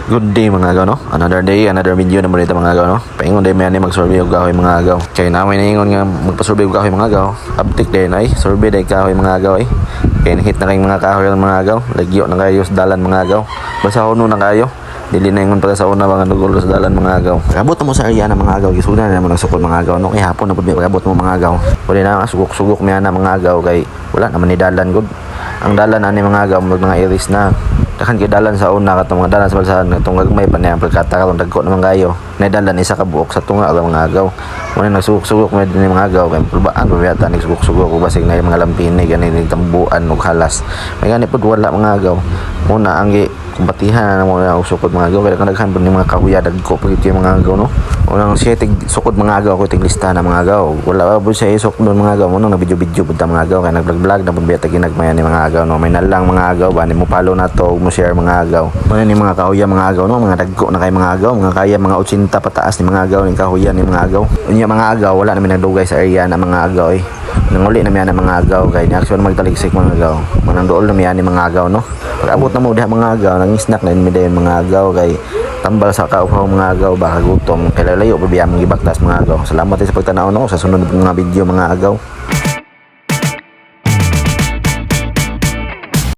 Good day mga agaw, no? Another day, another video na dito mga agaw, no? Paingon day may ani mag-survey og kahoy mga agaw. Kay namin naingon nga magpa-survey og kahoy mga agaw. Update din ay survey day kahoy mga agaw ay. Kay hit na kay mga kahoy mga agaw. Lagyo na kayo sa dalan mga agaw. Basta huno na kayo. Dili na ingon para sa una mga dugol sa dalan mga agaw. Abot mo sa area na mga agaw, gisugdan na mo ng sukod mga agaw, no? Kay hapon na pud abot mo mga agaw. Wala na sugok-sugok mi ana mga agaw kay wala naman ni dalan gud. Ang dalan ani mga agaw mga iris na dakan kay dalan sa una katong mga dalan sa balsahan katong gagmay pa niya pagkata karon dagko naman kayo na dalan isa ka buok sa tunga lang mga agaw muna nagsugok-sugok med ni mga agaw kay pulbaan pabiyata nagsugok-sugok ug basig na yung mga lampini gani ni tambuan ug halas may gani pud wala mga agaw muna ang kumbatihan na mo na usukod mga agaw kaya kanaghan pud ni mga kahuya dagko pagit yung mga agaw no unang siya sukod mga agaw ko tig lista na mga agaw wala ba siya isok doon mga agaw mo nang video pud ta mga agaw kay nag-vlog na pud biyata ginagmayan ni mga agaw no may nalang mga agaw ba ni mo follow na to mo share mga agaw muna ni mga kahuya mga agaw no mga dagko na kay mga agaw mga kaya mga 80 pataas ni mga agaw ni kahuya ni mga agaw unya mga agaw wala na may nagdugay sa area na mga agaw eh nanguli na miyan mga agaw kay ni action magtaligsik mga agaw manang dool na miyan ni mga agaw no pag abot na mo diha mga agaw nang snack na mi dayon mga agaw kay tambal sa kaupaw mga agaw baka gutom kay layo pa biya mong gibaktas mga agaw salamat sa pagtanaw no sa sunod mga video mga agaw.